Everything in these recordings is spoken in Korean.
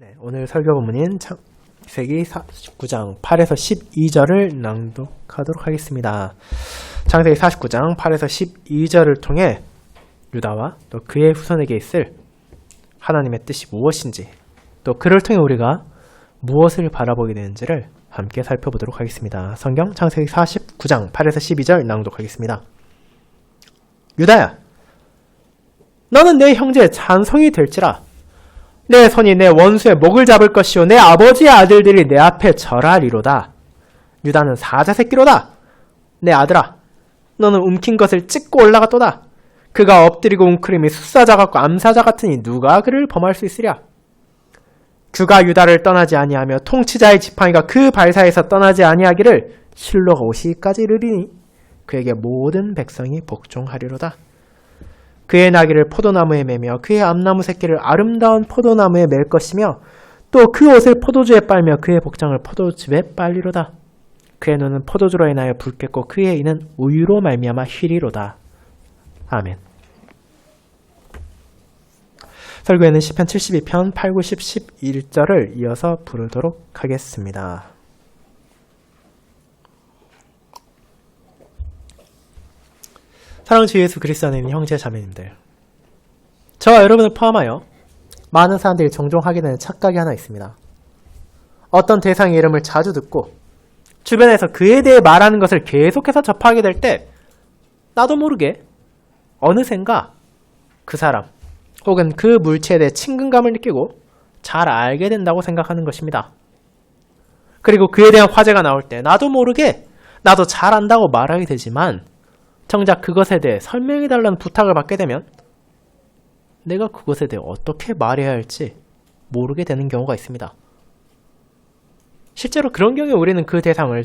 네, 오늘 설교 본문인 창세기 49장 8에서 12절을 낭독하도록 하겠습니다. 창세기 49장 8에서 12절을 통해 유다와 또 그의 후손에게 있을 하나님의 뜻이 무엇인지, 또 그를 통해 우리가 무엇을 바라보게 되는지를 함께 살펴보도록 하겠습니다. 성경 창세기 49장 8에서 12절 낭독하겠습니다. 유다야, 너는 내 형제의 잔송이 될지라. 내 손이 내 원수의 목을 잡을 것이요 내 아버지의 아들들이 내 앞에 절하리로다. 유다는 사자 새끼로다. 내 아들아, 너는 움킨 것을 찢고 올라갔도다. 그가 엎드리고 웅크림이 숫사자 같고 암사자 같으니 누가 그를 범할 수 있으랴. 그가 유다를 떠나지 아니하며 통치자의 지팡이가 그 발사에서 떠나지 아니하기를 실로가 오시기까지 이르리니 그에게 모든 백성이 복종하리로다. 그의 나귀를 포도나무에 매며 그의 암나무 새끼를 아름다운 포도나무에 맬 것이며 또 그 옷을 포도주에 빨며 그의 복장을 포도즙에 빨리로다. 그의 눈은 포도주로 인하여 붉겠고 그의 이는 우유로 말미암아 희리로다. 아멘. 설교에는 시편 72편 8, 9, 10, 11절을 이어서 부르도록 하겠습니다. 사랑하는 주 예수 그리스도 안에 있는 형제 자매님들, 저와 여러분을 포함하여 많은 사람들이 종종 하게 되는 착각이 하나 있습니다. 어떤 대상의 이름을 자주 듣고 주변에서 그에 대해 말하는 것을 계속해서 접하게 될 때 나도 모르게 어느샌가 그 사람 혹은 그 물체에 대해 친근감을 느끼고 잘 알게 된다고 생각하는 것입니다. 그리고 그에 대한 화제가 나올 때 나도 모르게 나도 잘 안다고 말하게 되지만 정작 그것에 대해 설명해달라는 부탁을 받게 되면 내가 그것에 대해 어떻게 말해야 할지 모르게 되는 경우가 있습니다. 실제로 그런 경우에 우리는 그 대상을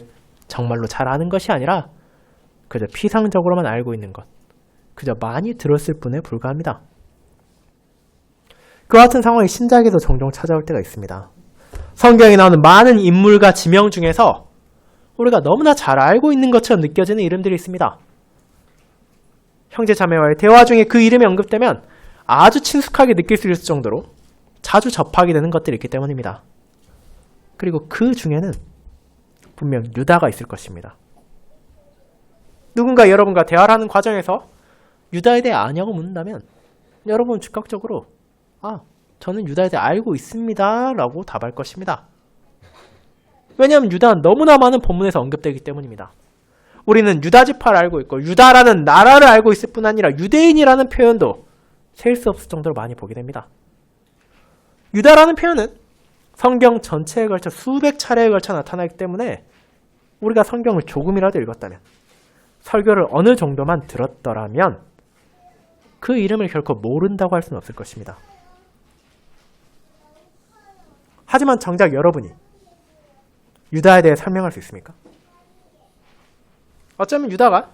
정말로 잘 아는 것이 아니라 그저 피상적으로만 알고 있는 것, 그저 많이 들었을 뿐에 불과합니다. 그와 같은 상황이 신작에도 종종 찾아올 때가 있습니다. 성경에 나오는 많은 인물과 지명 중에서 우리가 너무나 잘 알고 있는 것처럼 느껴지는 이름들이 있습니다. 형제 자매와의 대화 중에 그 이름이 언급되면 아주 친숙하게 느낄 수 있을 정도로 자주 접하게 되는 것들이 있기 때문입니다. 그리고 그 중에는 분명 유다가 있을 것입니다. 누군가 여러분과 대화를 하는 과정에서 유다에 대해 아냐고 묻는다면 여러분은 즉각적으로 저는 유다에 대해 알고 있습니다 라고 답할 것입니다. 왜냐하면 유다는 너무나 많은 본문에서 언급되기 때문입니다. 우리는 유다 지파를 알고 있고 유다라는 나라를 알고 있을 뿐 아니라 유대인이라는 표현도 셀 수 없을 정도로 많이 보게 됩니다. 유다라는 표현은 성경 전체에 걸쳐 수백 차례에 걸쳐 나타나기 때문에 우리가 성경을 조금이라도 읽었다면, 설교를 어느 정도만 들었더라면 그 이름을 결코 모른다고 할 수는 없을 것입니다. 하지만 정작 여러분이 유다에 대해 설명할 수 있습니까? 어쩌면 유다가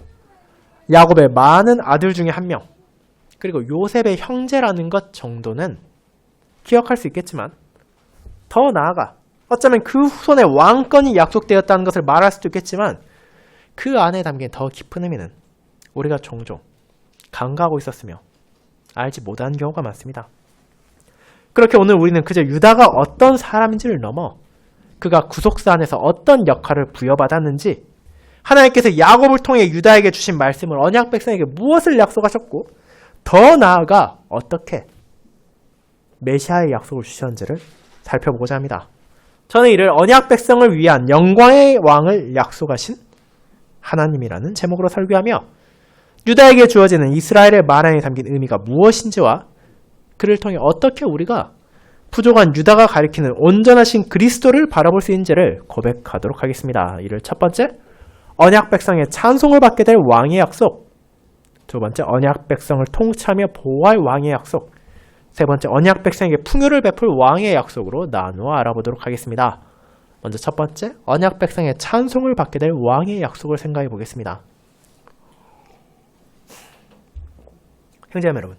야곱의 많은 아들 중에 한 명, 그리고 요셉의 형제라는 것 정도는 기억할 수 있겠지만 더 나아가 어쩌면 그 후손의 왕권이 약속되었다는 것을 말할 수도 있겠지만 그 안에 담긴 더 깊은 의미는 우리가 종종 간과하고 있었으며 알지 못한 경우가 많습니다. 그렇게 오늘 우리는 그저 유다가 어떤 사람인지를 넘어 그가 구속사 안에서 어떤 역할을 부여받았는지, 하나님께서 야곱을 통해 유다에게 주신 말씀을 언약 백성에게 무엇을 약속하셨고 더 나아가 어떻게 메시아의 약속을 주셨는지를 살펴보고자 합니다. 저는 이를 언약 백성을 위한 영광의 왕을 약속하신 하나님이라는 제목으로 설교하며 유다에게 주어지는 이스라엘의 만왕에 담긴 의미가 무엇인지와 그를 통해 어떻게 우리가 부족한 유다가 가리키는 온전하신 그리스도를 바라볼 수 있는지를 고백하도록 하겠습니다. 이를 첫 번째, 언약 백성의 찬송을 받게 될 왕의 약속. 두 번째, 언약 백성을 통치하며 보호할 왕의 약속. 세 번째, 언약 백성에게 풍요를 베풀 왕의 약속으로 나누어 알아보도록 하겠습니다. 먼저 첫 번째, 언약 백성의 찬송을 받게 될 왕의 약속을 생각해 보겠습니다. 형제자매 여러분,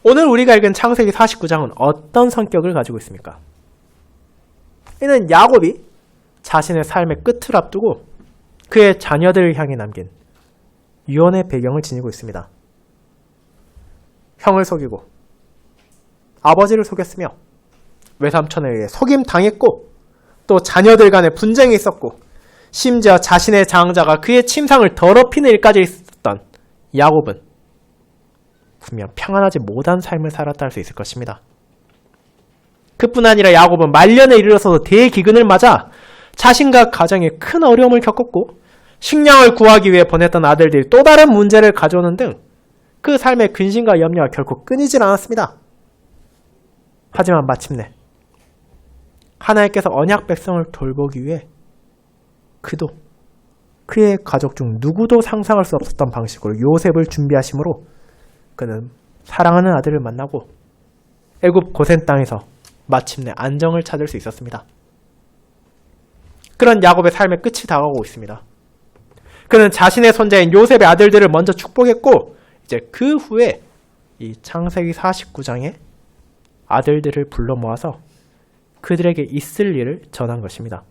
오늘 우리가 읽은 창세기 49장은 어떤 성격을 가지고 있습니까? 이는 야곱이 자신의 삶의 끝을 앞두고 그의 자녀들을 향해 남긴 유언의 배경을 지니고 있습니다. 형을 속이고 아버지를 속였으며 외삼촌에 의해 속임 당했고 또 자녀들 간의 분쟁이 있었고 심지어 자신의 장자가 그의 침상을 더럽히는 일까지 있었던 야곱은 분명 평안하지 못한 삶을 살았다 할 수 있을 것입니다. 그뿐 아니라 야곱은 말년에 이르러서도 대기근을 맞아 자신과 가정에 큰 어려움을 겪었고 식량을 구하기 위해 보냈던 아들들이 또 다른 문제를 가져오는 등 그 삶의 근심과 염려가 결코 끊이질 않았습니다. 하지만 마침내 하나님께서 언약 백성을 돌보기 위해 그도 그의 가족 중 누구도 상상할 수 없었던 방식으로 요셉을 준비하심으로 그는 사랑하는 아들을 만나고 애굽 고센 땅에서 마침내 안정을 찾을 수 있었습니다. 그런 야곱의 삶의 끝이 다가오고 있습니다. 그는 자신의 손자인 요셉의 아들들을 먼저 축복했고 이제 그 후에 이 창세기 49장에 아들들을 불러 모아서 그들에게 있을 일을 전한 것입니다.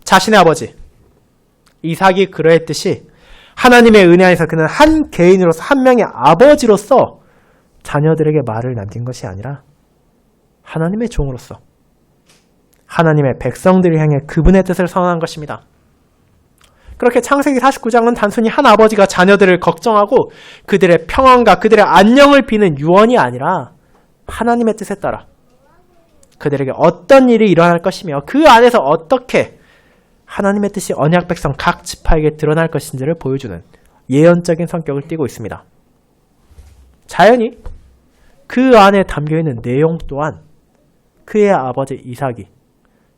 자신의 아버지 이삭이 그러했듯이 하나님의 은혜 안에서 그는 한 개인으로서 한 명의 아버지로서 자녀들에게 말을 남긴 것이 아니라 하나님의 종으로서 하나님의 백성들을 향해 그분의 뜻을 선언한 것입니다. 그렇게 창세기 49장은 단순히 한 아버지가 자녀들을 걱정하고 그들의 평안과 그들의 안녕을 비는 유언이 아니라 하나님의 뜻에 따라 그들에게 어떤 일이 일어날 것이며 그 안에서 어떻게 하나님의 뜻이 언약 백성 각 지파에게 드러날 것인지를 보여주는 예언적인 성격을 띠고 있습니다. 자연히 그 안에 담겨있는 내용 또한 그의 아버지 이삭이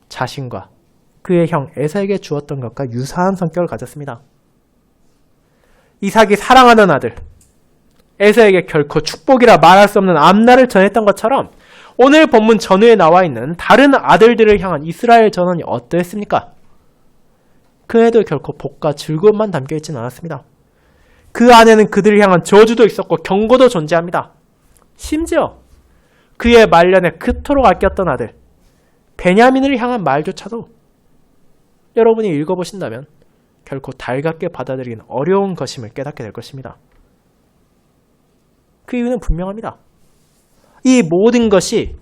자신과 그의 형 에서에게 주었던 것과 유사한 성격을 가졌습니다. 이삭이 사랑하는 아들 에서에게 결코 축복이라 말할 수 없는 앞날을 전했던 것처럼 오늘 본문 전후에 나와 있는 다른 아들들을 향한 이스라엘 전언이 어떠했습니까? 그에도 결코 복과 즐거움만 담겨있지는 않았습니다. 그 안에는 그들을 향한 저주도 있었고 경고도 존재합니다. 심지어 그의 말년에 그토록 아꼈던 아들 베냐민을 향한 말조차도 여러분이 읽어보신다면 결코 달갑게 받아들이긴 어려운 것임을 깨닫게 될 것입니다. 그 이유는 분명합니다. 이 모든 것이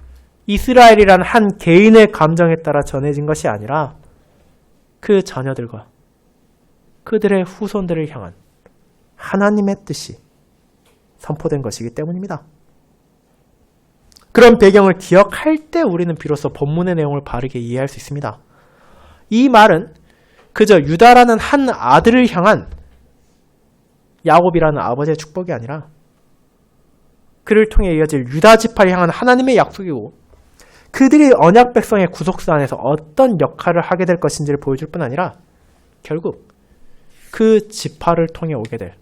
이스라엘이란 한 개인의 감정에 따라 전해진 것이 아니라 그 자녀들과 그들의 후손들을 향한 하나님의 뜻이 선포된 것이기 때문입니다. 그런 배경을 기억할 때 우리는 비로소 본문의 내용을 바르게 이해할 수 있습니다. 이 말은 그저 유다라는 한 아들을 향한 야곱이라는 아버지의 축복이 아니라 그를 통해 이어질 유다 지파를 향한 하나님의 약속이고 그들이 언약 백성의 구속사 안에서 어떤 역할을 하게 될 것인지를 보여줄 뿐 아니라 결국 그 지파를 통해 오게 될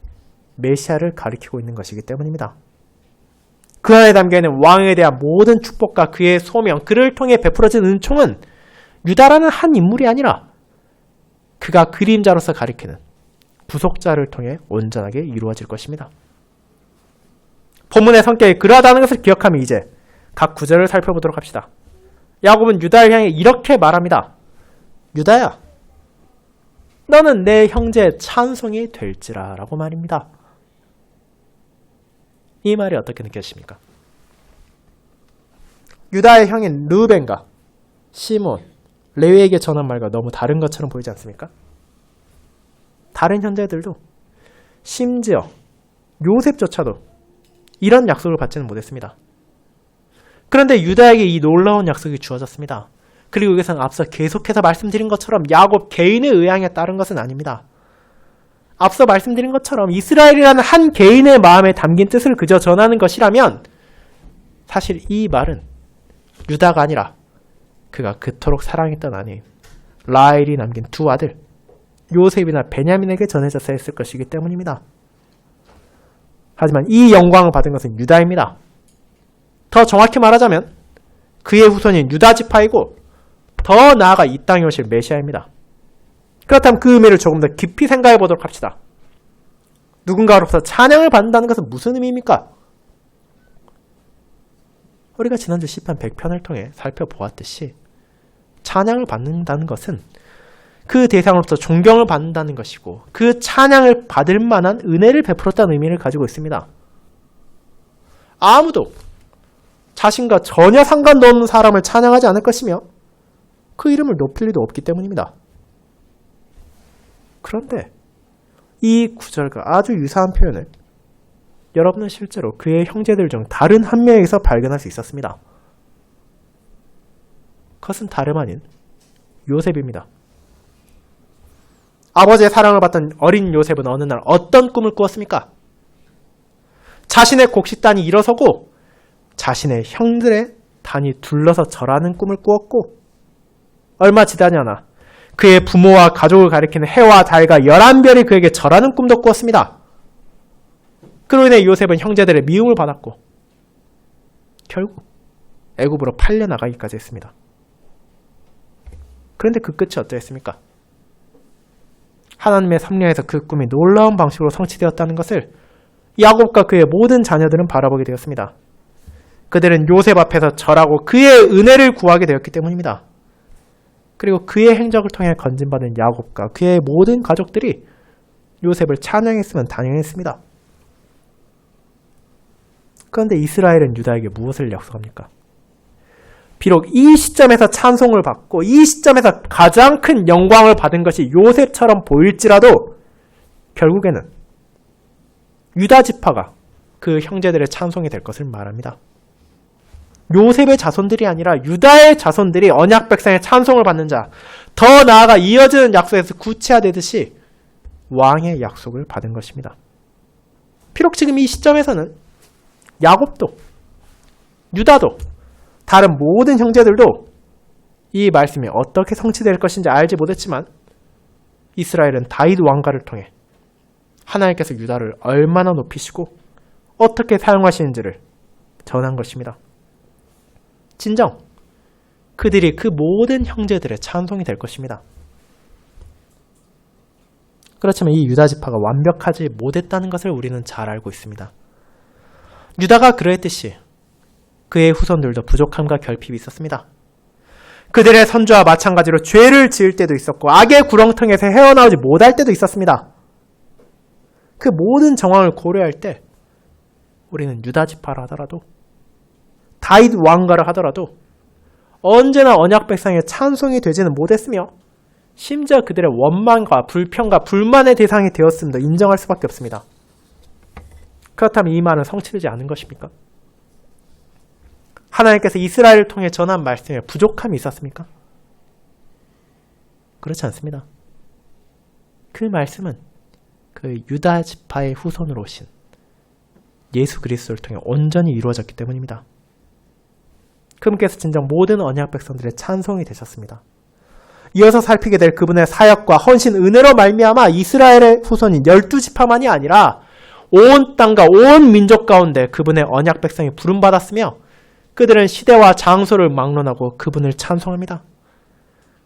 메시아를 가리키고 있는 것이기 때문입니다. 그 안에 담겨있는 왕에 대한 모든 축복과 그의 소명, 그를 통해 베풀어진 은총은 유다라는 한 인물이 아니라 그가 그림자로서 가리키는 구속자를 통해 온전하게 이루어질 것입니다. 본문의 성격이 그러하다는 것을 기억하며 이제 각 구절을 살펴보도록 합시다. 야곱은 유다를 향해 이렇게 말합니다. 유다야, 너는 내 형제의 찬송이 될지라 라고 말입니다. 이 말이 어떻게 느껴지십니까? 유다의 형인 르벤과 시몬, 레위에게 전한 말과 너무 다른 것처럼 보이지 않습니까? 다른 형제들도 심지어 요셉조차도 이런 약속을 받지는 못했습니다. 그런데 유다에게 이 놀라운 약속이 주어졌습니다. 그리고 여기서는 앞서 계속해서 말씀드린 것처럼 야곱 개인의 의향에 따른 것은 아닙니다. 앞서 말씀드린 것처럼 이스라엘이라는 한 개인의 마음에 담긴 뜻을 그저 전하는 것이라면 사실 이 말은 유다가 아니라 그가 그토록 사랑했던 아내 라헬이 남긴 두 아들 요셉이나 베냐민에게 전해졌어야 했을 것이기 때문입니다. 하지만 이 영광을 받은 것은 유다입니다. 더 정확히 말하자면 그의 후손인 유다 지파이고 더 나아가 이 땅에 오실 메시아입니다. 그렇다면 그 의미를 조금 더 깊이 생각해 보도록 합시다. 누군가로부터 찬양을 받는다는 것은 무슨 의미입니까? 우리가 지난주 시편 100편을 통해 살펴보았듯이 찬양을 받는다는 것은 그 대상으로부터 존경을 받는다는 것이고 그 찬양을 받을 만한 은혜를 베풀었다는 의미를 가지고 있습니다. 아무도 자신과 전혀 상관도 없는 사람을 찬양하지 않을 것이며 그 이름을 높일 리도 없기 때문입니다. 그런데 이 구절과 아주 유사한 표현을 여러분은 실제로 그의 형제들 중 다른 한 명에서 발견할 수 있었습니다. 그것은 다름 아닌 요셉입니다. 아버지의 사랑을 받던 어린 요셉은 어느 날 어떤 꿈을 꾸었습니까? 자신의 곡식단이 일어서고 자신의 형들의 단이 둘러서 절하는 꿈을 꾸었고 얼마 지나지 않아 그의 부모와 가족을 가리키는 해와 달과 11별이 그에게 절하는 꿈도 꾸었습니다. 그로 인해 요셉은 형제들의 미움을 받았고 결국 애굽으로 팔려나가기까지 했습니다. 그런데 그 끝이 어떠했습니까? 하나님의 섭리에서 그 꿈이 놀라운 방식으로 성취되었다는 것을 야곱과 그의 모든 자녀들은 바라보게 되었습니다. 그들은 요셉 앞에서 절하고 그의 은혜를 구하게 되었기 때문입니다. 그리고 그의 행적을 통해 건진받은 야곱과 그의 모든 가족들이 요셉을 찬양했으면 당연했습니다. 그런데 이스라엘은 유다에게 무엇을 약속합니까? 비록 이 시점에서 찬송을 받고 이 시점에서 가장 큰 영광을 받은 것이 요셉처럼 보일지라도 결국에는 유다 지파가 그 형제들의 찬송이 될 것을 말합니다. 요셉의 자손들이 아니라 유다의 자손들이 언약 백성의 찬송을 받는 자, 더 나아가 이어지는 약속에서 구체화되듯이 왕의 약속을 받은 것입니다. 비록 지금 이 시점에서는 야곱도 유다도 다른 모든 형제들도 이 말씀이 어떻게 성취될 것인지 알지 못했지만 이스라엘은 다윗 왕가를 통해 하나님께서 유다를 얼마나 높이시고 어떻게 사용하시는지를 전한 것입니다. 진정 그들이 그 모든 형제들의 찬송이 될 것입니다. 그렇지만 이 유다 지파가 완벽하지 못했다는 것을 우리는 잘 알고 있습니다. 유다가 그러했듯이 그의 후손들도 부족함과 결핍이 있었습니다. 그들의 선조와 마찬가지로 죄를 지을 때도 있었고 악의 구렁텅이에서 헤어나오지 못할 때도 있었습니다. 그 모든 정황을 고려할 때 우리는 유다 지파라 하더라도 다윗 왕가를 하더라도 언제나 언약 백성의 찬송이 되지는 못했으며 심지어 그들의 원망과 불평과 불만의 대상이 되었음도 인정할 수밖에 없습니다. 그렇다면 이 말은 성취되지 않은 것입니까? 하나님께서 이스라엘을 통해 전한 말씀에 부족함이 있었습니까? 그렇지 않습니다. 그 말씀은 그 유다 지파의 후손으로 오신 예수 그리스도를 통해 온전히 이루어졌기 때문입니다. 그분께서 진정 모든 언약 백성들의 찬송이 되셨습니다. 이어서 살피게 될 그분의 사역과 헌신 은혜로 말미암아 이스라엘의 후손인 12지파만이 아니라 온 땅과 온 민족 가운데 그분의 언약 백성이 부름받았으며 그들은 시대와 장소를 막론하고 그분을 찬송합니다.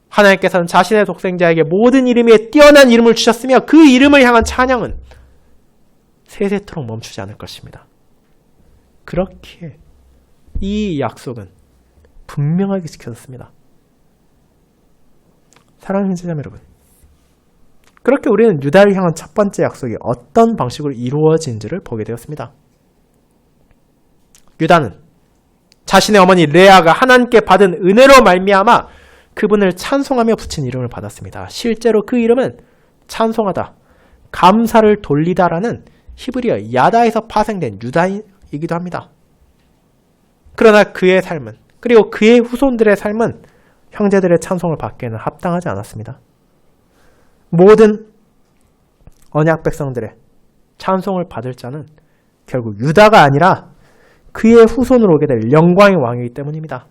하나님께서는 자신의 독생자에게 모든 이름 위에 뛰어난 이름을 주셨으며 그 이름을 향한 찬양은 세세토록 멈추지 않을 것입니다. 그렇게 이 약속은 분명하게 지켜졌습니다. 사랑하는 형제자매 여러분, 그렇게 우리는 유다를 향한 첫 번째 약속이 어떤 방식으로 이루어진지를 보게 되었습니다. 유다는 자신의 어머니 레아가 하나님께 받은 은혜로 말미암아 그분을 찬송하며 붙인 이름을 받았습니다. 실제로 그 이름은 찬송하다, 감사를 돌리다라는 히브리어 야다에서 파생된 유다이기도 합니다. 그러나 그의 삶은, 그리고 그의 후손들의 삶은 형제들의 찬송을 받기에는 합당하지 않았습니다. 모든 언약 백성들의 찬송을 받을 자는 결국 유다가 아니라 그의 후손으로 오게 될 영광의 왕이기 때문입니다.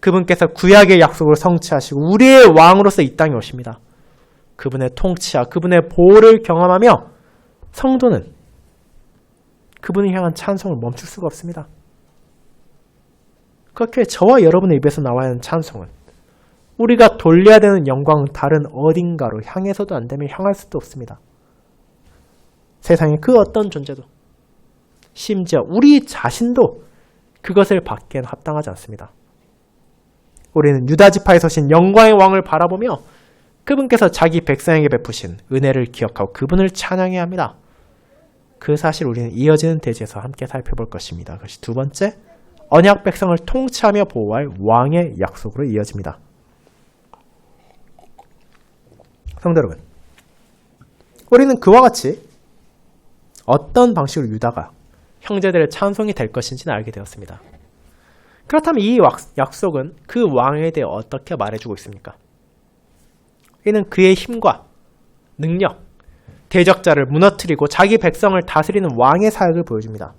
그분께서 구약의 약속을 성취하시고 우리의 왕으로서 이 땅에 오십니다. 그분의 통치와 그분의 보호를 경험하며 성도는 그분을 향한 찬송을 멈출 수가 없습니다. 그렇게 저와 여러분의 입에서 나와야 하는 찬송은 우리가 돌려야 되는 영광은 다른 어딘가로 향해서도 안 되면 향할 수도 없습니다. 세상의 그 어떤 존재도 심지어 우리 자신도 그것을 받기에는 합당하지 않습니다. 우리는 유다 지파에 서신 영광의 왕을 바라보며 그분께서 자기 백성에게 베푸신 은혜를 기억하고 그분을 찬양해야 합니다. 그 사실 우리는 이어지는 대지에서 함께 살펴볼 것입니다. 그것이 두 번째, 언약 백성을 통치하며 보호할 왕의 약속으로 이어집니다. 성도 여러분, 우리는 그와 같이 어떤 방식으로 유다가 형제들의 찬송이 될 것인지는 알게 되었습니다. 그렇다면 이 약속은 그 왕에 대해 어떻게 말해주고 있습니까? 이는 그의 힘과 능력, 대적자를 무너뜨리고 자기 백성을 다스리는 왕의 사역을 보여줍니다.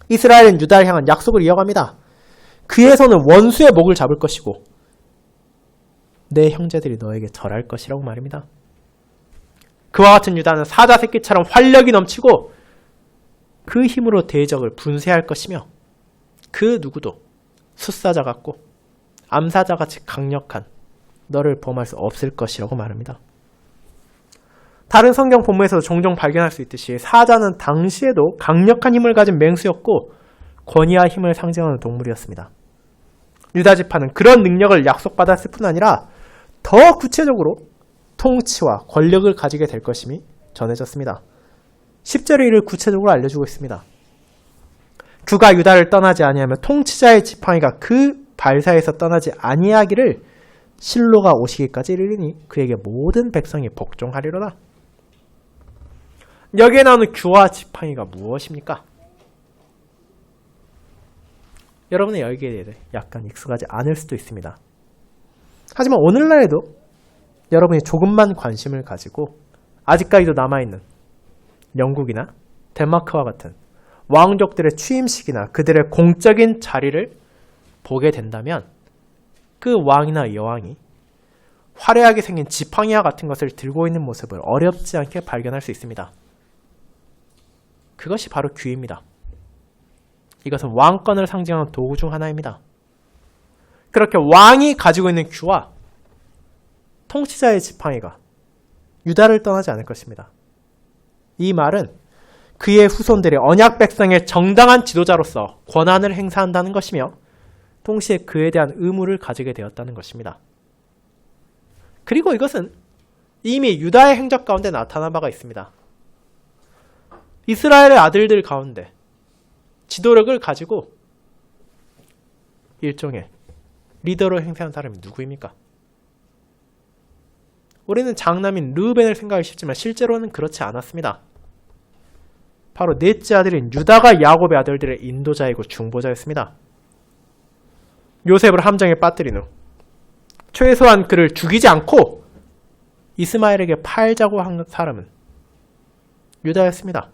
이스라엘은 유다를 향한 약속을 이어갑니다. 그의 손은 원수의 목을 잡을 것이고 내 형제들이 너에게 절할 것이라고 말입니다. 그와 같은 유다는 사자 새끼처럼 활력이 넘치고 그 힘으로 대적을 분쇄할 것이며 그 누구도 숫사자 같고 암사자같이 강력한 너를 범할 수 없을 것이라고 말합니다. 다른 성경 본문에서도 종종 발견할 수 있듯이 사자는 당시에도 강력한 힘을 가진 맹수였고 권위와 힘을 상징하는 동물이었습니다. 유다 지파는 그런 능력을 약속받았을 뿐 아니라 더 구체적으로 통치와 권력을 가지게 될 것임이 전해졌습니다. 10절에 이를 구체적으로 알려주고 있습니다. 그가 유다를 떠나지 아니하며 통치자의 지팡이가 그 발사에서 떠나지 아니하기를 실로가 오시기까지 이르리니 그에게 모든 백성이 복종하리로다. 여기에 나오는 규와 지팡이가 무엇입니까? 여러분은 여기에 대해 약간 익숙하지 않을 수도 있습니다. 하지만 오늘날에도 여러분이 조금만 관심을 가지고 아직까지도 남아있는 영국이나 덴마크와 같은 왕족들의 취임식이나 그들의 공적인 자리를 보게 된다면 그 왕이나 여왕이 화려하게 생긴 지팡이와 같은 것을 들고 있는 모습을 어렵지 않게 발견할 수 있습니다. 그것이 바로 규입니다. 이것은 왕권을 상징하는 도구 중 하나입니다. 그렇게 왕이 가지고 있는 규와 통치자의 지팡이가 유다를 떠나지 않을 것입니다. 이 말은 그의 후손들이 언약 백성의 정당한 지도자로서 권한을 행사한다는 것이며 동시에 그에 대한 의무를 가지게 되었다는 것입니다. 그리고 이것은 이미 유다의 행적 가운데 나타난 바가 있습니다. 이스라엘의 아들들 가운데 지도력을 가지고 일종의 리더로 행세한 사람이 누구입니까? 우리는 장남인 르우벤을 생각하기 쉽지만 실제로는 그렇지 않았습니다. 바로 넷째 아들인 유다가 야곱의 아들들의 인도자이고 중보자였습니다. 요셉을 함정에 빠뜨린 후 최소한 그를 죽이지 않고 이스마엘에게 팔자고 한 사람은 유다였습니다.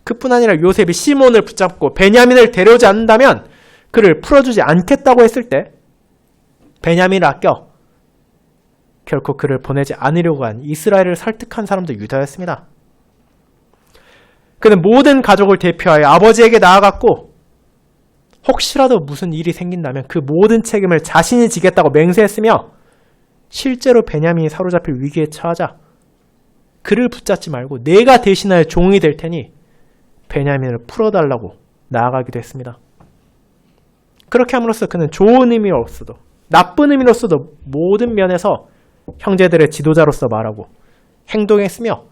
그뿐 아니라 요셉이 시몬을 붙잡고 베냐민을 데려오지 않는다면 그를 풀어주지 않겠다고 했을 때 베냐민을 아껴 결코 그를 보내지 않으려고 한 이스라엘을 설득한 사람도 유다였습니다. 그는 모든 가족을 대표하여 아버지에게 나아갔고 혹시라도 무슨 일이 생긴다면 그 모든 책임을 자신이 지겠다고 맹세했으며 실제로 베냐민이 사로잡힐 위기에 처하자 그를 붙잡지 말고 내가 대신하여 종이 될 테니 베냐민을 풀어달라고 나아가기도 했습니다. 그렇게 함으로써 그는 좋은 의미로서도 나쁜 의미로서도 모든 면에서 형제들의 지도자로서 말하고 행동했으며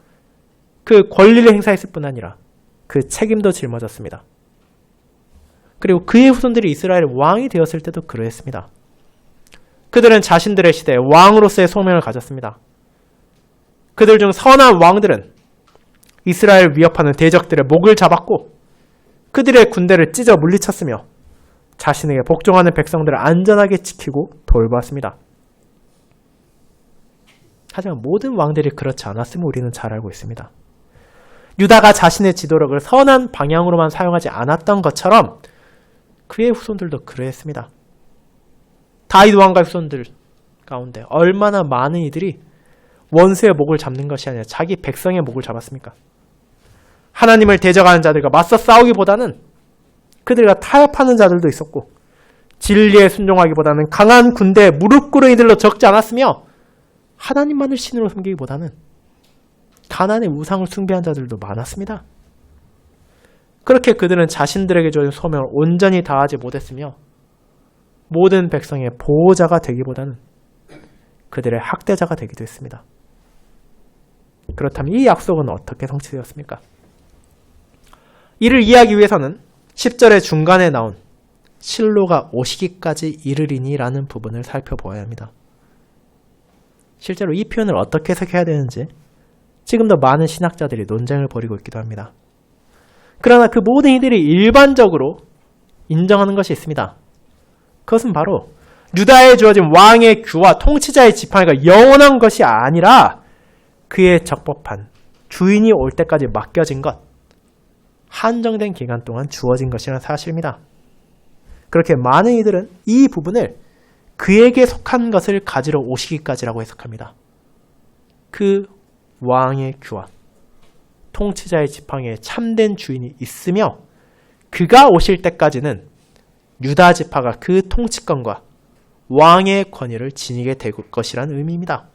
그 권리를 행사했을 뿐 아니라 그 책임도 짊어졌습니다. 그리고 그의 후손들이 이스라엘의 왕이 되었을 때도 그러했습니다. 그들은 자신들의 시대에 왕으로서의 소명을 가졌습니다. 그들 중 선한 왕들은 이스라엘을 위협하는 대적들의 목을 잡았고 그들의 군대를 찢어 물리쳤으며 자신에게 복종하는 백성들을 안전하게 지키고 돌보았습니다. 하지만 모든 왕들이 그렇지 않았음을 우리는 잘 알고 있습니다. 유다가 자신의 지도력을 선한 방향으로만 사용하지 않았던 것처럼 그의 후손들도 그러했습니다. 다윗 왕과 후손들 가운데 얼마나 많은 이들이 원수의 목을 잡는 것이 아니라 자기 백성의 목을 잡았습니까? 하나님을 대적하는 자들과 맞서 싸우기보다는 그들과 타협하는 자들도 있었고 진리에 순종하기보다는 강한 군대에 무릎 꿇은 이들로 적지 않았으며 하나님만을 신으로 섬기기보다는 가나안의 우상을 숭배한 자들도 많았습니다. 그렇게 그들은 자신들에게 주어진 소명을 온전히 다하지 못했으며 모든 백성의 보호자가 되기보다는 그들의 학대자가 되기도 했습니다. 그렇다면 이 약속은 어떻게 성취되었습니까? 이를 이해하기 위해서는 10절의 중간에 나온 실로가 오시기까지 이르리니라는 부분을 살펴보아야 합니다. 실제로 이 표현을 어떻게 해석해야 되는지 지금도 많은 신학자들이 논쟁을 벌이고 있기도 합니다. 그러나 그 모든 이들이 일반적으로 인정하는 것이 있습니다. 그것은 바로 유다에 주어진 왕의 규와 통치자의 지팡이가 영원한 것이 아니라 그의 적법한 주인이 올 때까지 맡겨진 것, 한정된 기간 동안 주어진 것이라는 사실입니다. 그렇게 많은 이들은 이 부분을 그에게 속한 것을 가지러 오시기까지라고 해석합니다. 그 왕의 규와 통치자의 지팡이에 참된 주인이 있으며 그가 오실 때까지는 유다 지파가 그 통치권과 왕의 권위를 지니게 될 것이라는 의미입니다.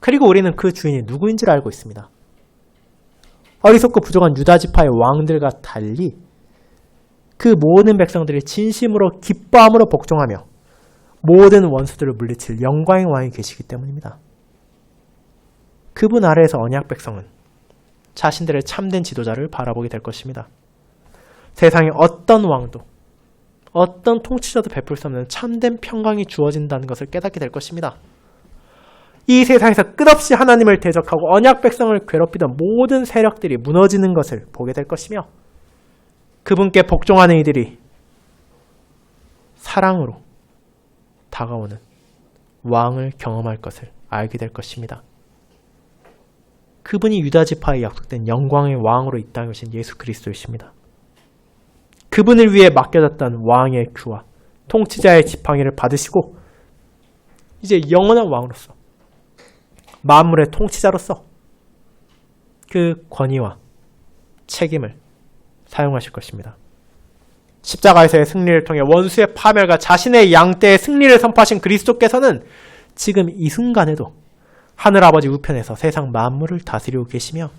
그리고 우리는 그 주인이 누구인지를 알고 있습니다. 어리석고 부족한 유다 지파의 왕들과 달리 그 모든 백성들이 진심으로 기뻐함으로 복종하며 모든 원수들을 물리칠 영광의 왕이 계시기 때문입니다. 그분 아래에서 언약 백성은 자신들의 참된 지도자를 바라보게 될 것입니다. 세상에 어떤 왕도 어떤 통치자도 베풀 수 없는 참된 평강이 주어진다는 것을 깨닫게 될 것입니다. 이 세상에서 끝없이 하나님을 대적하고 언약 백성을 괴롭히던 모든 세력들이 무너지는 것을 보게 될 것이며 그분께 복종하는 이들이 사랑으로 다가오는 왕을 경험할 것을 알게 될 것입니다. 그분이 유다지파에 약속된 영광의 왕으로 이 땅에 오신 예수 그리스도이십니다. 그분을 위해 맡겨졌던 왕의 규와 통치자의 지팡이를 받으시고 이제 영원한 왕으로서 만물의 통치자로서 그 권위와 책임을 사용하실 것입니다. 십자가에서의 승리를 통해 원수의 파멸과 자신의 양떼의 승리를 선포하신 그리스도께서는 지금 이 순간에도 하늘아버지 우편에서 세상 만물을 다스리고 계시며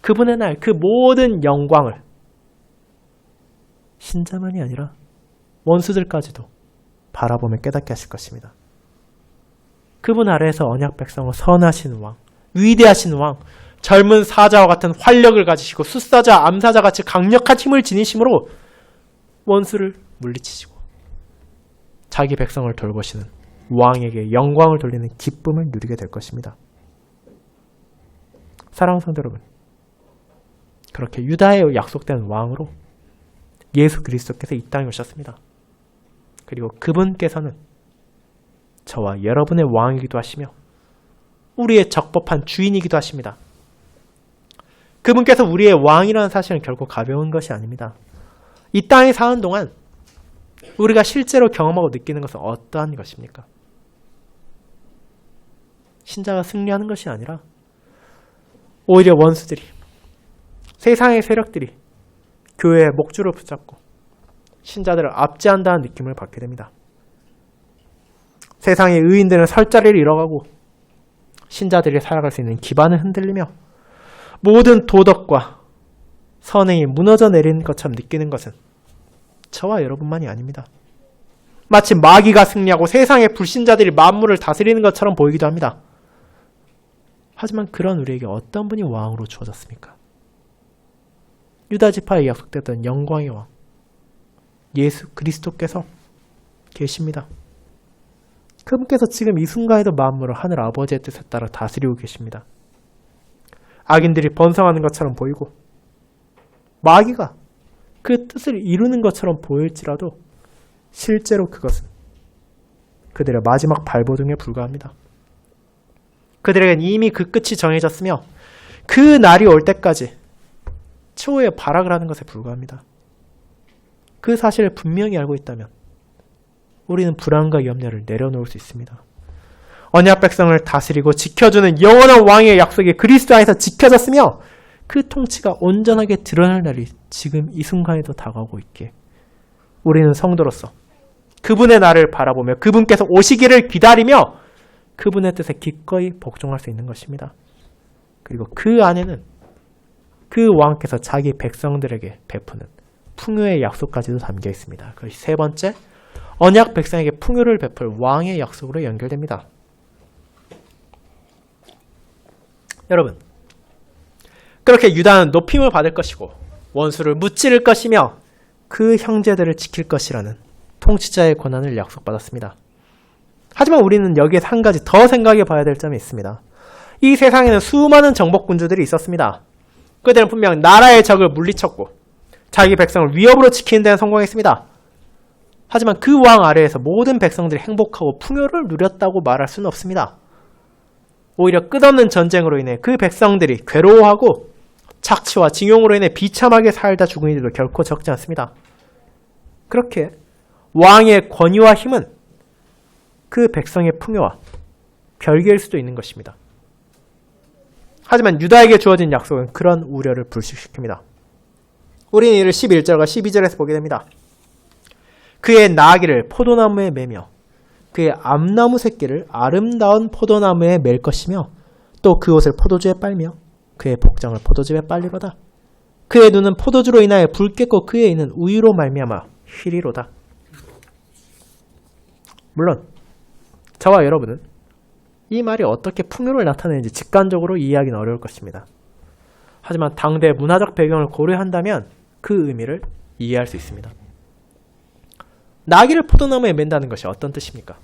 그분의 날 그 모든 영광을 신자만이 아니라 원수들까지도 바라보며 깨닫게 하실 것입니다. 그분 아래에서 언약 백성을 선하신 왕, 위대하신 왕, 젊은 사자와 같은 활력을 가지시고 숫사자, 암사자같이 강력한 힘을 지니심으로 원수를 물리치시고 자기 백성을 돌보시는 왕에게 영광을 돌리는 기쁨을 누리게 될 것입니다. 사랑하는 성도 여러분, 그렇게 유다에 약속된 왕으로 예수 그리스도께서 이 땅에 오셨습니다. 그리고 그분께서는 저와 여러분의 왕이기도 하시며 우리의 적법한 주인이기도 하십니다. 그분께서 우리의 왕이라는 사실은 결코 가벼운 것이 아닙니다. 이 땅에 사는 동안 우리가 실제로 경험하고 느끼는 것은 어떠한 것입니까? 신자가 승리하는 것이 아니라 오히려 원수들이, 세상의 세력들이 교회의 목줄을 붙잡고 신자들을 압제한다는 느낌을 받게 됩니다. 세상의 의인들은 설 자리를 잃어가고 신자들이 살아갈 수 있는 기반을 흔들리며 모든 도덕과 선행이 무너져 내리는 것처럼 느끼는 것은 저와 여러분만이 아닙니다. 마치 마귀가 승리하고 세상의 불신자들이 만물을 다스리는 것처럼 보이기도 합니다. 하지만 그런 우리에게 어떤 분이 왕으로 주어졌습니까? 유다지파에 약속됐던 영광의 왕 예수 그리스도께서 계십니다. 그분께서 지금 이 순간에도 만물을 하늘 아버지의 뜻에 따라 다스리고 계십니다. 악인들이 번성하는 것처럼 보이고 마귀가 그 뜻을 이루는 것처럼 보일지라도 실제로 그것은 그들의 마지막 발버둥에 불과합니다. 그들에겐 이미 그 끝이 정해졌으며 그 날이 올 때까지 최후의 발악을 하는 것에 불과합니다. 그 사실을 분명히 알고 있다면 우리는 불안과 염려를 내려놓을 수 있습니다. 언약 백성을 다스리고 지켜주는 영원한 왕의 약속이 그리스도 안에서 지켜졌으며 그 통치가 온전하게 드러날 날이 지금 이 순간에도 다가오고 있기에 우리는 성도로서 그분의 날을 바라보며 그분께서 오시기를 기다리며 그분의 뜻에 기꺼이 복종할 수 있는 것입니다. 그리고 그 안에는 그 왕께서 자기 백성들에게 베푸는 풍요의 약속까지도 담겨 있습니다. 그것이 세 번째, 언약 백성에게 풍요를 베풀 왕의 약속으로 연결됩니다. 여러분, 그렇게 유다는 높임을 받을 것이고 원수를 무찌를 것이며 그 형제들을 지킬 것이라는 통치자의 권한을 약속받았습니다. 하지만 우리는 여기에서 한 가지 더 생각해 봐야 될 점이 있습니다. 이 세상에는 수많은 정복군주들이 있었습니다. 그들은 분명 나라의 적을 물리쳤고 자기 백성을 위협으로 지키는 데는 성공했습니다. 하지만 그 왕 아래에서 모든 백성들이 행복하고 풍요를 누렸다고 말할 수는 없습니다. 오히려 끝없는 전쟁으로 인해 그 백성들이 괴로워하고 착취와 징용으로 인해 비참하게 살다 죽은 이들도 결코 적지 않습니다. 그렇게 왕의 권위와 힘은 그 백성의 풍요와 별개일 수도 있는 것입니다. 하지만 유다에게 주어진 약속은 그런 우려를 불식시킵니다. 우리는 이를 11절과 12절에서 보게 됩니다. 그의 나귀를 포도나무에 매며 그의 암나무 새끼를 아름다운 포도나무에 맬 것이며 또 그 옷을 포도주에 빨며 그의 복장을 포도즙에 빨리로다. 그의 눈은 포도주로 인하여 붉겠고 그의 이는 우유로 말미암아 희리로다. 물론 저와 여러분은 이 말이 어떻게 풍요를 나타내는지 직관적으로 이해하기는 어려울 것입니다. 하지만 당대의 문화적 배경을 고려한다면 그 의미를 이해할 수 있습니다. 나귀를 포도나무에 맨다는 것이 어떤 뜻입니까?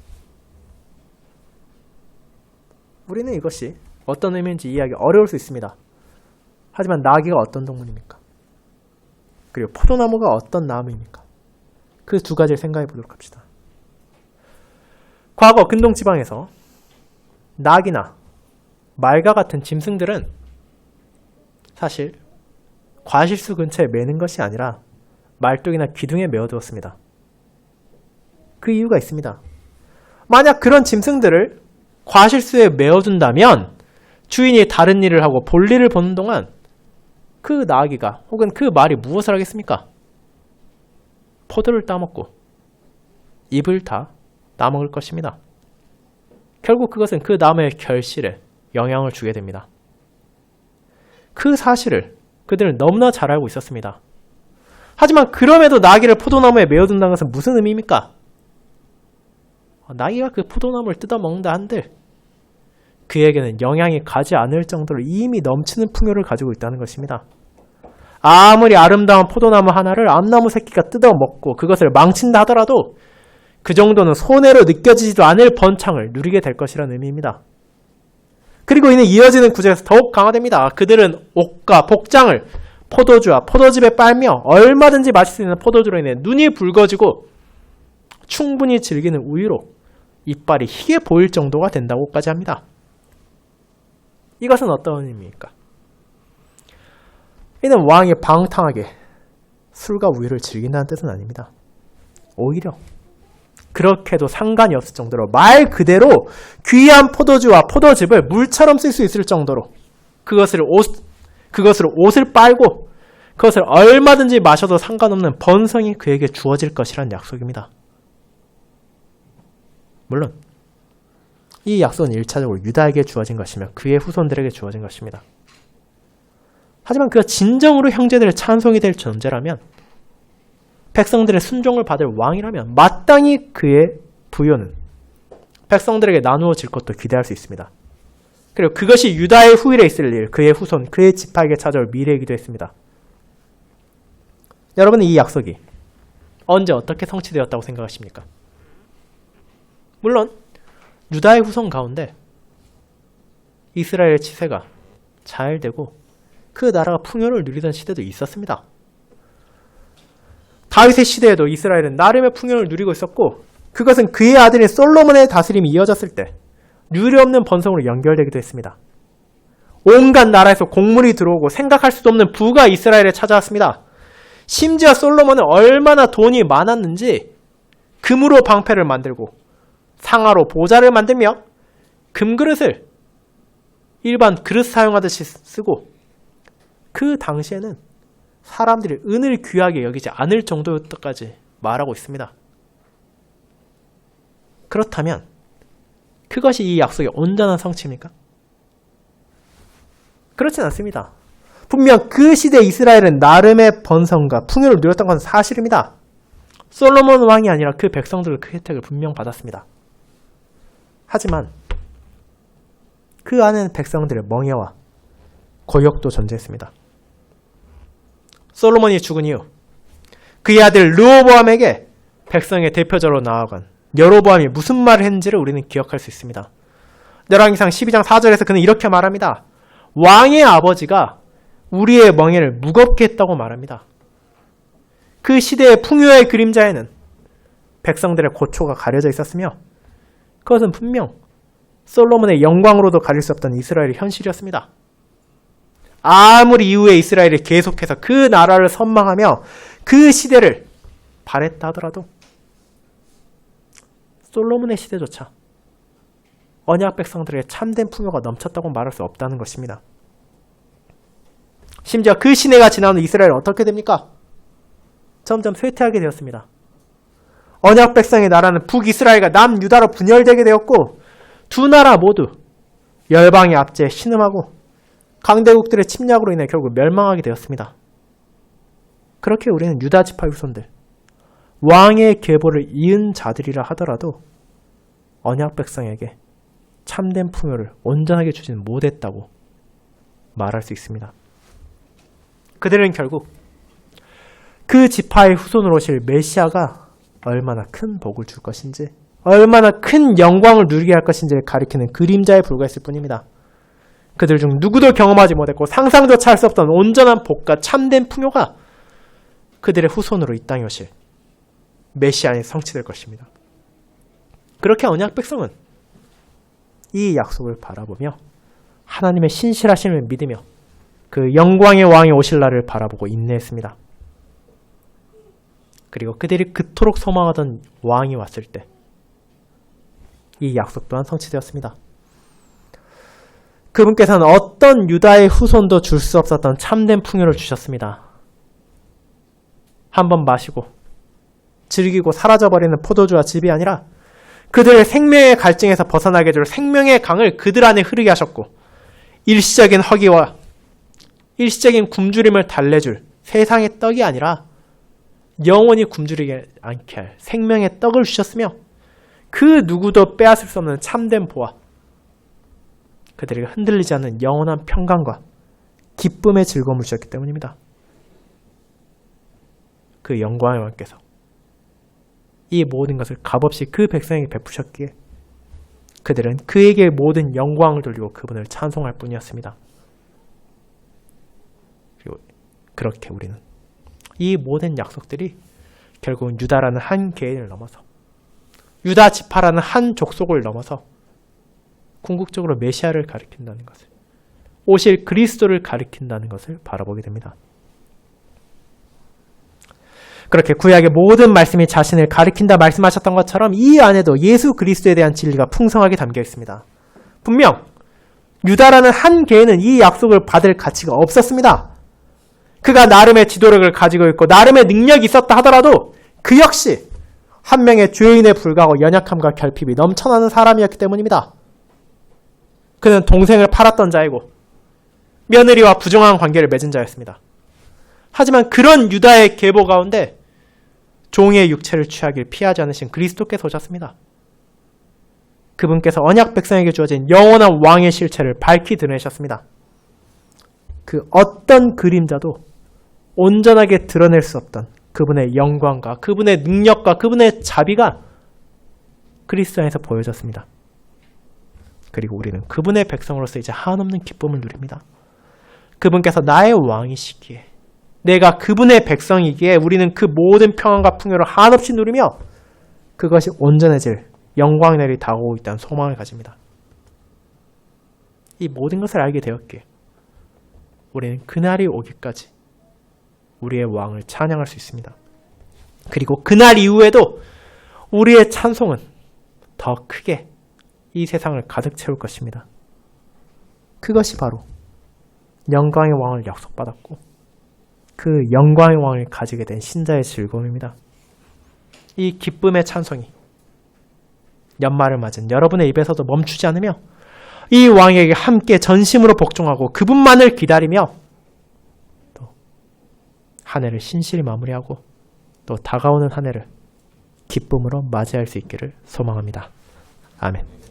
우리는 이것이 어떤 의미인지 이해하기 어려울 수 있습니다. 하지만 나귀가 어떤 동물입니까? 그리고 포도나무가 어떤 나무입니까? 그 두 가지를 생각해 보도록 합시다. 과거 근동지방에서 나귀나 말과 같은 짐승들은 사실 과실수 근처에 매는 것이 아니라 말뚝이나 기둥에 메어두었습니다. 그 이유가 있습니다. 만약 그런 짐승들을 과실수에 메어둔다면 주인이 다른 일을 하고 볼일을 보는 동안 그 나귀가 혹은 그 말이 무엇을 하겠습니까? 포도를 따먹고 잎을 다 따먹을 것입니다. 결국 그것은 그 나무의 결실에 영향을 주게 됩니다. 그 사실을 그들은 너무나 잘 알고 있었습니다. 하지만 그럼에도 나귀를 포도나무에 메어둔다는 것은 무슨 의미입니까? 나귀가 그 포도나무를 뜯어먹는다 한들 그에게는 영향이 가지 않을 정도로 이미 넘치는 풍요를 가지고 있다는 것입니다. 아무리 아름다운 포도나무 하나를 암나무 새끼가 뜯어먹고 그것을 망친다 하더라도 그 정도는 손해로 느껴지지도 않을 번창을 누리게 될 것이라는 의미입니다. 그리고 이는 이어지는 구절에서 더욱 강화됩니다. 그들은 옷과 복장을 포도주와 포도즙에 빨며 얼마든지 마실 수 있는 포도주로 인해 눈이 붉어지고 충분히 즐기는 우유로 이빨이 희게 보일 정도가 된다고까지 합니다. 이것은 어떤 의미입니까? 이는 왕이 방탕하게 술과 우유를 즐긴다는 뜻은 아닙니다. 오히려 그렇게도 상관이 없을 정도로 말 그대로 귀한 포도주와 포도즙을 물처럼 쓸 수 있을 정도로 그것으로 옷을 빨고 그것을 얼마든지 마셔도 상관없는 번성이 그에게 주어질 것이라는 약속입니다. 물론 이 약속은 1차적으로 유다에게 주어진 것이며 그의 후손들에게 주어진 것입니다. 하지만 그가 진정으로 형제들의 찬송이 될 존재라면 백성들의 순종을 받을 왕이라면 마땅히 그의 부요는 백성들에게 나누어질 것도 기대할 수 있습니다. 그리고 그것이 유다의 후일에 있을 일, 그의 후손, 그의 지파에게 찾아올 미래이기도 했습니다. 여러분은 이 약속이 언제 어떻게 성취되었다고 생각하십니까? 물론 유다의 후손 가운데 이스라엘의 치세가 잘 되고 그 나라가 풍요를 누리던 시대도 있었습니다. 다윗의 시대에도 이스라엘은 나름의 풍요를 누리고 있었고 그것은 그의 아들인 솔로몬의 다스림이 이어졌을 때 유례없는 번성으로 연결되기도 했습니다. 온갖 나라에서 곡물이 들어오고 생각할 수도 없는 부가 이스라엘에 찾아왔습니다. 심지어 솔로몬은 얼마나 돈이 많았는지 금으로 방패를 만들고 상아로 보좌를 만들며 금그릇을 일반 그릇 사용하듯이 쓰고 그 당시에는 사람들이 은을 귀하게 여기지 않을 정도였다까지 말하고 있습니다. 그렇다면 그것이 이 약속의 온전한 성취입니까? 그렇진 않습니다. 분명 그 시대 이스라엘은 나름의 번성과 풍요를 누렸던 건 사실입니다. 솔로몬 왕이 아니라 그 백성들은 그 혜택을 분명 받았습니다. 하지만 그 안에는 백성들의 멍해와 고역도 존재했습니다. 솔로몬이 죽은 이후 그의 아들 르호보암에게 백성의 대표자로 나아간 여로보암이 무슨 말을 했는지를 우리는 기억할 수 있습니다. 열왕기상 12장 4절에서 그는 이렇게 말합니다. 왕의 아버지가 우리의 멍에를 무겁게 했다고 말합니다. 그 시대의 풍요의 그림자에는 백성들의 고초가 가려져 있었으며 그것은 분명 솔로몬의 영광으로도 가릴 수 없던 이스라엘의 현실이었습니다. 아무리 이후에 이스라엘이 계속해서 그 나라를 선망하며 그 시대를 바랬다 하더라도 솔로몬의 시대조차 언약 백성들에게 참된 풍요가 넘쳤다고 말할 수 없다는 것입니다. 심지어 그 시내가 지나는 이스라엘은 어떻게 됩니까? 점점 쇠퇴하게 되었습니다. 언약 백성의 나라는 북이스라엘과 남유다로 분열되게 되었고 두 나라 모두 열방의 압제에 신음하고 강대국들의 침략으로 인해 결국 멸망하게 되었습니다. 그렇게 우리는 유다 지파 후손들, 왕의 계보를 이은 자들이라 하더라도 언약 백성에게 참된 풍요를 온전하게 주지는 못했다고 말할 수 있습니다. 그들은 결국 그 지파의 후손으로 오실 메시아가 얼마나 큰 복을 줄 것인지, 얼마나 큰 영광을 누리게 할 것인지를 가리키는 그림자에 불과했을 뿐입니다. 그들 중 누구도 경험하지 못했고 상상조차 할 수 없던 온전한 복과 참된 풍요가 그들의 후손으로 이 땅에 오실 메시아에 성취될 것입니다. 그렇게 언약 백성은 이 약속을 바라보며 하나님의 신실하심을 믿으며 그 영광의 왕이 오실 날을 바라보고 인내했습니다. 그리고 그들이 그토록 소망하던 왕이 왔을 때 이 약속 또한 성취되었습니다. 그분께서는 어떤 유다의 후손도 줄 수 없었던 참된 풍요를 주셨습니다. 한번 마시고 즐기고 사라져버리는 포도주와 즙이 아니라 그들의 생명의 갈증에서 벗어나게 줄 생명의 강을 그들 안에 흐르게 하셨고 일시적인 허기와 일시적인 굶주림을 달래줄 세상의 떡이 아니라 영원히 굶주리지 않게 할 생명의 떡을 주셨으며 그 누구도 빼앗을 수 없는 참된 보화, 그들에게 흔들리지 않는 영원한 평강과 기쁨의 즐거움을 주셨기 때문입니다. 그 영광의 왕께서 이 모든 것을 값없이 그 백성에게 베푸셨기에 그들은 그에게 모든 영광을 돌리고 그분을 찬송할 뿐이었습니다. 그리고 그렇게 우리는 이 모든 약속들이 결국은 유다라는 한 개인을 넘어서 유다 지파라는 한 족속을 넘어서 궁극적으로 메시아를 가리킨다는 것을, 오실 그리스도를 가리킨다는 것을 바라보게 됩니다. 그렇게 구약의 모든 말씀이 자신을 가리킨다 말씀하셨던 것처럼 이 안에도 예수 그리스도에 대한 진리가 풍성하게 담겨 있습니다. 분명 유다라는 한 개인은 이 약속을 받을 가치가 없었습니다. 그가 나름의 지도력을 가지고 있고 나름의 능력이 있었다 하더라도 그 역시 한 명의 죄인에 불과하고 연약함과 결핍이 넘쳐나는 사람이었기 때문입니다. 그는 동생을 팔았던 자이고 며느리와 부정한 관계를 맺은 자였습니다. 하지만 그런 유다의 계보 가운데 종의 육체를 취하길 피하지 않으신 그리스도께서 오셨습니다. 그분께서 언약 백성에게 주어진 영원한 왕의 실체를 밝히 드러내셨습니다. 그 어떤 그림자도 온전하게 드러낼 수 없던 그분의 영광과 그분의 능력과 그분의 자비가 그리스도 안에서 보여졌습니다. 그리고 우리는 그분의 백성으로서 이제 한없는 기쁨을 누립니다. 그분께서 나의 왕이시기에, 내가 그분의 백성이기에 우리는 그 모든 평안과 풍요를 한없이 누리며 그것이 온전해질 영광의 날이 다가오고 있다는 소망을 가집니다. 이 모든 것을 알게 되었기에 우리는 그날이 오기까지 우리의 왕을 찬양할 수 있습니다. 그리고 그날 이후에도 우리의 찬송은 더 크게 이 세상을 가득 채울 것입니다. 그것이 바로 영광의 왕을 약속받았고 그 영광의 왕을 가지게 된 신자의 즐거움입니다. 이 기쁨의 찬송이 연말을 맞은 여러분의 입에서도 멈추지 않으며 이 왕에게 함께 전심으로 복종하고 그분만을 기다리며 또 한 해를 신실히 마무리하고 또 다가오는 한 해를 기쁨으로 맞이할 수 있기를 소망합니다. 아멘.